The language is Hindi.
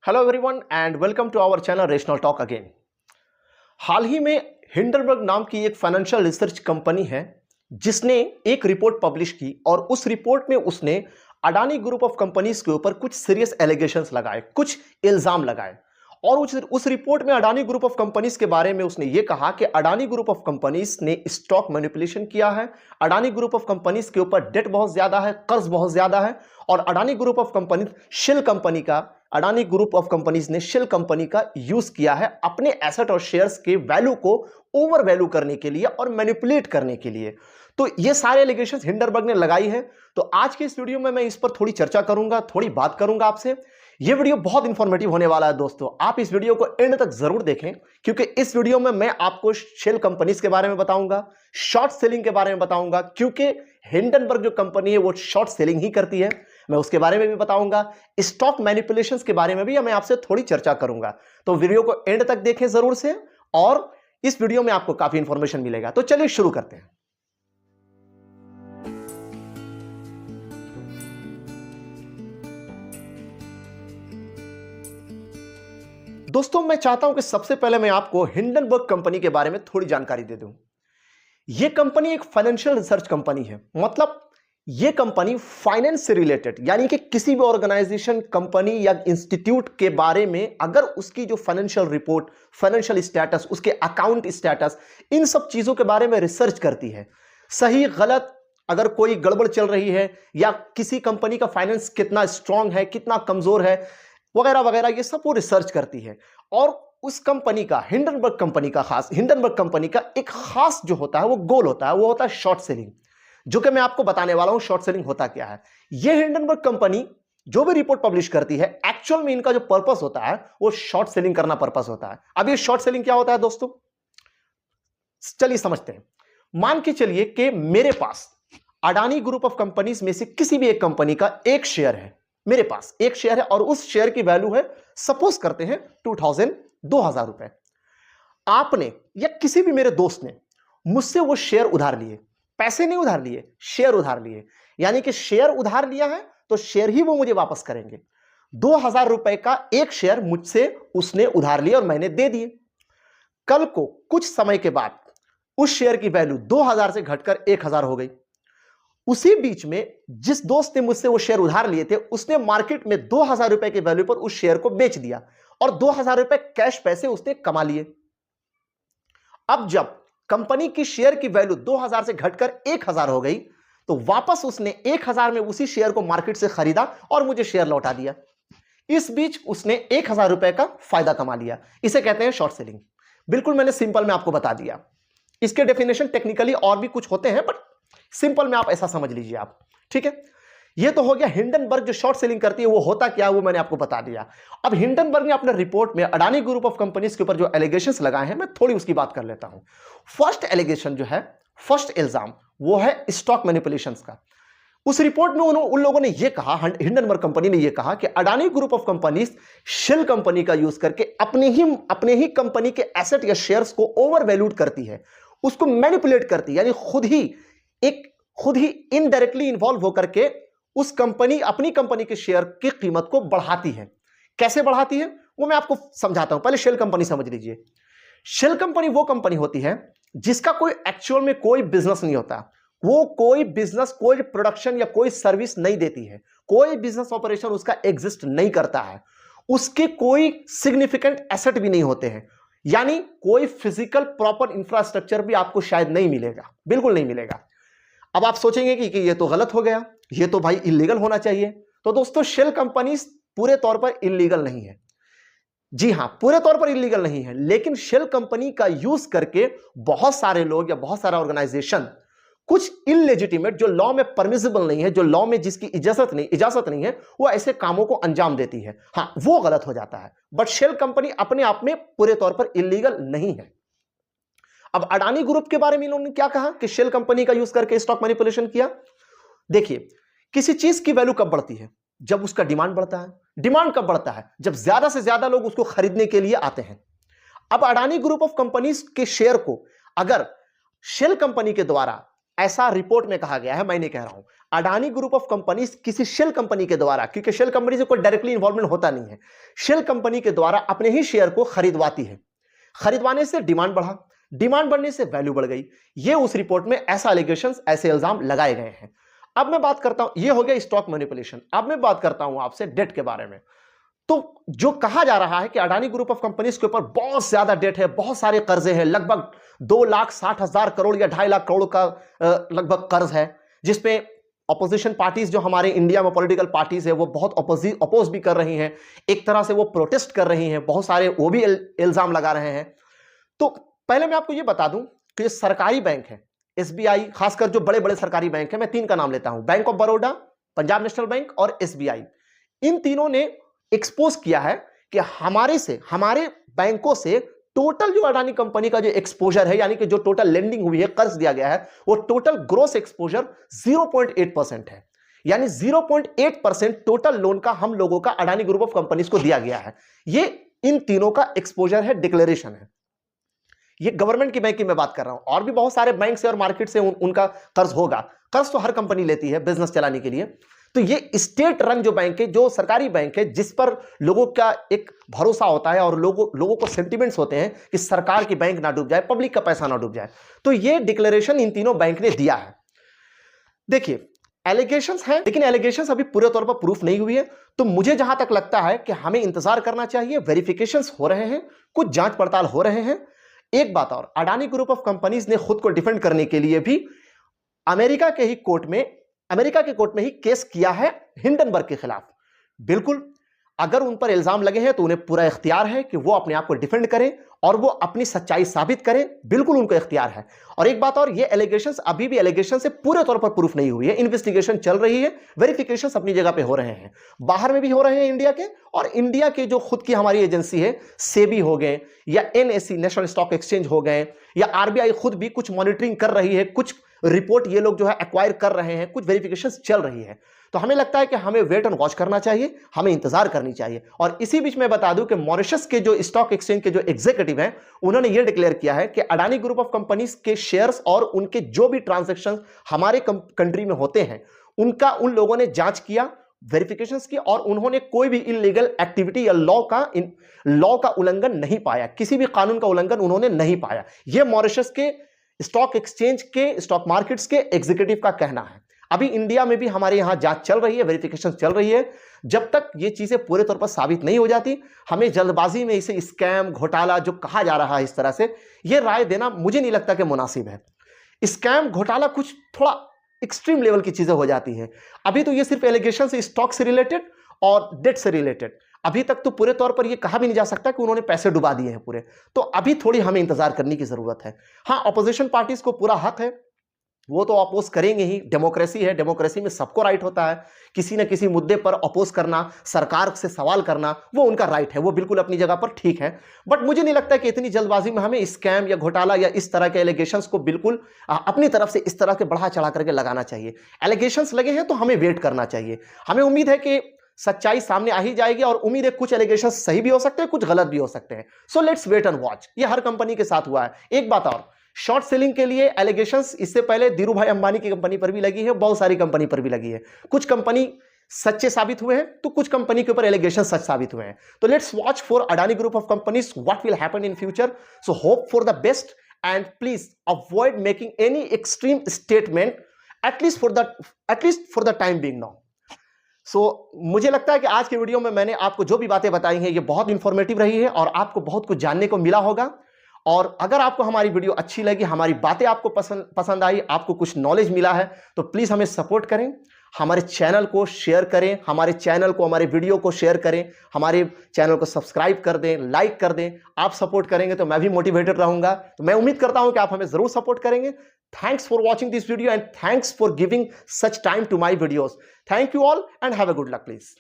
Hello everyone and welcome to our channel rational talk again. हाल ही में हिंडनबर्ग नाम की एक फाइनेंशियल रिसर्च कंपनी है जिसने एक रिपोर्ट पब्लिश की और उस रिपोर्ट में उसने अडानी ग्रुप ऑफ कंपनीज के ऊपर कुछ सीरियस एलिगेशंस लगाए, कुछ इल्जाम लगाए। और उस रिपोर्ट में अडानी ग्रुप ऑफ कंपनीज के बारे में उसने ये कहा कि अडानी ग्रुप ऑफ कंपनीज ने स्टॉक मैनिपुलेशन किया है, अडानी ग्रुप ऑफ कंपनीज के ऊपर डेट बहुत ज्यादा है, कर्ज बहुत ज्यादा है और Adani group of company shell company का अडानी ग्रुप ऑफ कंपनीज ने शेल कंपनी का यूज किया है अपने एसेट और शेयर्स के वैल्यू को ओवर वैल्यू करने के लिए और मैनिपुलेट करने के लिए। तो ये सारे एलिगेशंस हिंडनबर्ग ने लगाई है। तो आज के इस वीडियो में मैं इस पर थोड़ी चर्चा करूंगा, थोड़ी बात करूंगा आपसे। ये वीडियो बहुत इंफॉर्मेटिव होने वाला है दोस्तों, आप इस वीडियो को एंड तक जरूर देखें क्योंकि इस वीडियो में मैं आपको शेल कंपनीज के बारे में बताऊंगा, शॉर्ट सेलिंग के बारे में बताऊंगा क्योंकि हिंडनबर्ग जो कंपनी है वो शॉर्ट सेलिंग ही करती है। मैं उसके बारे में भी बताऊंगा, स्टॉक मैनिपुलेशंस के बारे में भी मैं आपसे थोड़ी चर्चा करूंगा। तो वीडियो को एंड तक देखें जरूर से और इस वीडियो में आपको काफी इंफॉर्मेशन मिलेगा। तो चलिए शुरू करते हैं। दोस्तों मैं चाहता हूं कि सबसे पहले मैं आपको हिंडनबर्ग कंपनी के बारे में थोड़ी जानकारी दे दूं। यह कंपनी एक फाइनेंशियल रिसर्च कंपनी है, मतलब यह कंपनी फाइनेंस से रिलेटेड यानी कि किसी भी ऑर्गेनाइजेशन, कंपनी या इंस्टीट्यूट के बारे में अगर उसकी जो फाइनेंशियल रिपोर्ट, फाइनेंशियल स्टेटस, उसके अकाउंट स्टेटस, इन सब चीजों के बारे में रिसर्च करती है। सही गलत अगर कोई गड़बड़ चल रही है या किसी कंपनी का फाइनेंस कितना स्ट्रांग है, कितना कमजोर है, वगैरह वगैरह, ये सब वो रिसर्च करती है। और उस कंपनी का, हिंडनबर्ग कंपनी का एक खास जो होता है वो गोल होता है, वो होता है शॉर्ट सेलिंग, जो कि मैं आपको बताने वाला हूं शॉर्ट सेलिंग होता क्या है। ये हिंडनबर्ग कंपनी जो भी रिपोर्ट पब्लिश करती है, एक्चुअल में इनका जो पर्पस होता है वो शॉर्ट सेलिंग करना पर्पस होता है। अब ये शॉर्ट सेलिंग क्या होता है दोस्तों, चलिए समझते हैं। मान के चलिए कि मेरे पास अडानी ग्रुप ऑफ कंपनीज में से किसी भी एक कंपनी का एक शेयर है, मेरे पास एक शेयर है और उस शेयर की वैल्यू है, सपोज करते हैं 2000 रुपए। आपने या किसी भी मेरे दोस्त ने मुझसे वो शेयर उधार लिए, पैसे नहीं उधार लिए, शेयर उधार लिए, यानी कि शेयर उधार लिया है तो शेयर ही वो मुझे वापस करेंगे। 2000 रुपए का एक शेयर मुझसे उसने उधार लिया और मैंने दे दिए। कल को कुछ समय के बाद उस शेयर की वैल्यू 2000 से घटकर 1000 हो गई। उसी बीच में जिस दोस्त ने मुझसे वो शेयर उधार लिए थे उसने मार्केट में 2000 रुपए के वैल्यू पर उस शेयर को बेच दिया और 2000 रुपए कैश पैसे उसने कमा लिए। अब जब कंपनी की शेयर की वैल्यू 2000 से घटकर 1000 हो गई तो वापस उसने 1000 में उसी शेयर को मार्केट से खरीदा और मुझे शेयर लौटा दिया। इस बीच उसने 1000 रुपए का फायदा कमा लिया। इसे कहते हैं शॉर्ट सेलिंग। बिल्कुल मैंने सिंपल में आपको बता दिया। इसके डेफिनेशन टेक्निकली और भी कुछ होते हैं बट सिंपल में आप ऐसा समझ लीजिए आप, ठीक है। ये तो हो गया हिंडनबर्ग जो शॉर्ट सेलिंग करती है वो होता क्या है वो मैंने आपको बता दिया। अब हिंडनबर्ग ने अपने रिपोर्ट में अडानी ग्रुप ऑफ कंपनीज के ऊपर जो एलिगेशंस लगाए हैं मैं थोड़ी उसकी बात कर लेता हूं। फर्स्ट एलिगेशन जो है, फर्स्ट इल्जाम, वो है स्टॉक मैनिपुलेशंस का। उस रिपोर्ट में उन लोगों ने यह कहा, हिंडनबर्ग कंपनी ने यह कहा कि Adani group of companies shell company का यूज करके अपने ही कंपनी के एसेट या शेयर्स को ओवर वैल्यूड करती है, उसको मैनिपुलेट करती है, यानी खुद ही इनडायरेक्टली इन्वॉल्व होकर के उस कंपनी, अपनी कंपनी के शेयर की कीमत को बढ़ाती है। कैसे बढ़ाती है वो मैं आपको समझाता हूं। पहले शेल कंपनी समझ लीजिए। शेल कंपनी वो कंपनी होती है जिसका कोई एक्चुअल में कोई बिजनेस नहीं होता, वो कोई बिजनेस, कोई प्रोडक्शन या कोई सर्विस नहीं देती है, कोई बिजनेस ऑपरेशन उसका एग्जिस्ट नहीं करता है, उसके कोई सिग्निफिकेंट एसेट भी नहीं होते हैं, यानी कोई फिजिकल प्रॉपर इंफ्रास्ट्रक्चर भी आपको शायद नहीं मिलेगा, बिल्कुल नहीं मिलेगा। अब आप सोचेंगे कि ये तो गलत हो गया, ये तो भाई इलीगल होना चाहिए। तो दोस्तों शेल कंपनी पूरे तौर पर इलीगल नहीं है। जी हां, पूरे तौर पर इलीगल नहीं है, लेकिन शेल कंपनी का यूज करके बहुत सारे लोग या बहुत सारा ऑर्गेनाइजेशन कुछ इलेजिटिमेट, जो लॉ में परमिसिबल नहीं है, जो लॉ में जिसकी इजाजत नहीं है, वो ऐसे कामों को अंजाम देती है। हां, वो गलत हो जाता है, बट शेल कंपनी अपने आप में पूरे तौर पर इलीगल नहीं है। अब अडानी ग्रुप के बारे में इन्होंने क्या कहा कि शेल कंपनी का यूज करके स्टॉक मैनिपुलेशन किया। देखिए, किसी चीज की वैल्यू कब बढ़ती है, जब उसका डिमांड बढ़ता है। डिमांड कब बढ़ता है, जब ज्यादा से ज्यादा लोग उसको खरीदने के लिए आते हैं। अब अडानी ग्रुप ऑफ कंपनीज के शेयर को अगर शेल कंपनी के द्वारा ऐसा रिपोर्ट में कहा गया है, मैं नहीं कह रहा हूं। अडानी ग्रुप ऑफ कंपनीज किसी शेल कंपनी के द्वारा, क्योंकि शेल कंपनी से कोई डायरेक्टली इन्वॉल्वमेंट होता नहीं है, शेल कंपनी के द्वारा अपने ही शेयर को खरीदवाती है। खरीदवाने से डिमांड बढ़ा, डिमांड बढ़ने से वैल्यू बढ़ गई। ये उस रिपोर्ट में ऐसा एलिगेशंस, ऐसे इल्जाम लगाए गए हैं। अब मैं बात करता हूं, ये हो गया स्टॉक मैनिपुलेशन। अब मैं बात करता हूं आपसे डेट के बारे में। तो जो कहा जा रहा है कि अडानी ग्रुप ऑफ कंपनीज के ऊपर बहुत ज्यादा डेट है, बहुत सारे कर्जे हैं, लगभग 2,60,000 करोड़ या 2.5 लाख करोड़ का लगभग कर्ज है, जिसपे ऑपोजिशन पार्टीज जो हमारे इंडिया में पॉलिटिकल पार्टीज है वो बहुत अपोज भी कर रही हैं, एक तरह से वो प्रोटेस्ट कर रही हैं, बहुत सारे वो भी इल्जाम लगा रहे हैं। तो पहले मैं आपको ये बता दूं कि ये सरकारी बैंक है, एसबीआई, खासकर जो बड़े बड़े सरकारी बैंक है, मैं 3 का नाम लेता हूं, bank of Baroda, Punjab national bank और एसबीआई। इन तीनों ने एक्सपोज किया है कि हमारे बैंकों से टोटल जो अडानी कंपनी का जो एक्सपोजर है, यानी कि जो टोटल लेंडिंग हुई है, कर्ज दिया गया है, वो टोटल ग्रोस एक्सपोजर 0.8% है। यानी 0.8% टोटल लोन का हम लोगों का अडानी ग्रुप ऑफ कंपनीज को दिया गया है। ये इन तीनों का एक्सपोजर है, डिक्लेरेशन है। ये गवर्नमेंट की बैंक की मैं बात कर रहा हूं, और भी बहुत सारे बैंक से और मार्केट से उनका कर्ज होगा। कर्ज तो हर कंपनी लेती है बिजनेस चलाने के लिए। तो ये स्टेट रन जो बैंक है, जो सरकारी बैंक है, जिस पर लोगों का एक भरोसा होता है और लोगों को सेंटिमेंट्स होते हैं कि सरकार की बैंक ना डूब जाए, पब्लिक का पैसा ना डूब जाए। तो ये डिक्लेरेशन इन तीनों बैंक ने दिया है। देखिए, एलिगेशंस हैं, लेकिन एलिगेशंस अभी पूरे तौर पर प्रूफ नहीं हुई है। तो मुझे जहां तक लगता है कि हमें इंतजार करना चाहिए, वेरिफिकेशंस हो रहे हैं, कुछ जांच पड़ताल हो रहे हैं। एक बात और, अडानी ग्रुप ऑफ कंपनीज ने खुद को डिफेंड करने के लिए भी अमेरिका के कोर्ट में ही केस किया है हिंडनबर्ग के खिलाफ। बिल्कुल, अगर उन पर इल्जाम लगे हैं तो उन्हें पूरा इख्तियार है कि वो अपने आप को डिफेंड करें और वो अपनी सच्चाई साबित करें, बिल्कुल उनको इख्तियार है। और एक बात और, ये एलिगेशंस अभी भी एलिगेशन से पूरे तौर पर प्रूफ नहीं हुई है, इन्वेस्टिगेशन चल रही है, वेरिफिकेशंस अपनी जगह पे हो रहे हैं, बाहर में भी हो रहे हैं इंडिया के, और इंडिया के जो खुद की हमारी एजेंसी है, सेबी हो गए या एनएससी नेशनल स्टॉक एक्सचेंज हो गए, या आरबीआई खुद भी कुछ मॉनिटरिंग कर रही है, कुछ रिपोर्ट ये लोग जो है एक्वायर कर रहे हैं, कुछ वेरिफिकेशंस चल रही है। तो हमें लगता है कि हमें वेट एंड वॉच करना चाहिए, हमें इंतजार करनी चाहिए। और इसी बीच में बता दूं कि मॉरिशस के जो स्टॉक एक्सचेंज के जो एग्जीक्यूटिव हैं, उन्होंने ये डिक्लेयर किया है कि अडानी ग्रुप ऑफ कंपनीज के शेयर्स और उनके जो भी ट्रांजैक्शंस हमारे कंट्री में होते हैं, उनका उन लोगों ने जांच किया, वेरिफिकेशंस की, और उन्होंने कोई भी इलीगल एक्टिविटी या लॉ का उल्लंघन नहीं पाया, किसी भी कानून का उल्लंघन उन्होंने नहीं पाया। यह मॉरिशस के स्टॉक एक्सचेंज के, स्टॉक मार्केट्स के एग्जीक्यूटिव का कहना है। अभी इंडिया में भी हमारे यहां जांच चल रही है, वेरिफिकेशन चल रही है। जब तक ये चीजें पूरे तौर पर साबित नहीं हो जाती, हमें जल्दबाजी में इसे स्कैम, घोटाला जो कहा जा रहा है इस तरह से, ये राय देना मुझे नहीं लगता कि मुनासिब है। स्कैम, घोटाला कुछ थोड़ा एक्सट्रीम लेवल की चीजें हो जाती हैं। अभी तो ये सिर्फ एलिगेशन से, स्टॉक से रिलेटेड और डेट से रिलेटेड, अभी तक तो पूरे तौर पर यह कहा भी नहीं जा सकता कि उन्होंने पैसे डुबा दिए हैं पूरे। तो अभी थोड़ी हमें इंतजार करने की जरूरत है। हाँ, ऑपोजिशन पार्टीज को पूरा हक है, वो तो अपोज करेंगे ही, डेमोक्रेसी है, डेमोक्रेसी में सबको राइट होता है किसी न किसी मुद्दे पर अपोज करना, सरकार से सवाल करना, वो उनका राइट है, वो बिल्कुल अपनी जगह पर ठीक है। बट मुझे नहीं लगता कि इतनी जल्दबाजी में हमें स्कैम या घोटाला या इस तरह के एलिगेशंस को बिल्कुल अपनी तरफ से इस तरह के बढ़ा चढ़ा करके लगाना चाहिए। एलिगेशंस लगे हैं तो हमें वेट करना चाहिए। हमें उम्मीद है कि सच्चाई सामने आ ही जाएगी, और उम्मीद है कुछ एलिगेशंस सही भी हो सकते हैं, कुछ गलत भी हो सकते हैं। So let's wait and watch. ये हर कंपनी के साथ हुआ है। एक बात और, शॉर्ट सेलिंग के लिए एलिगेशंस इससे पहले धीरू भाई अंबानी की कंपनी पर भी लगी है, बहुत सारी कंपनी पर भी लगी है। कुछ कंपनी सच्चे साबित हुए हैं, तो कुछ कंपनी के ऊपर एलिगेशन सच साबित हुए हैं। तो let's watch for Adani group of companies, what will happen in future. So hope for the best and please avoid making any extreme statement, at least for the time being now. मुझे लगता है कि आज की वीडियो में मैंने आपको जो भी बातें बताई हैं, ये बहुत इंफॉर्मेटिव रही है और आपको बहुत कुछ जानने को मिला होगा। और अगर आपको हमारी वीडियो अच्छी लगी, हमारी बातें आपको पसंद आई, आपको कुछ नॉलेज मिला है, तो प्लीज हमें सपोर्ट करें, हमारे चैनल को शेयर करें, हमारे वीडियो को शेयर करें, हमारे चैनल को सब्सक्राइब कर दें, लाइक कर दें। आप सपोर्ट करेंगे तो मैं भी मोटिवेटेड रहूंगा। तो मैं उम्मीद करता हूं कि आप हमें जरूर सपोर्ट करेंगे। Thanks for watching this video and thanks for giving such time to my videos. Thank you all and have a good luck please.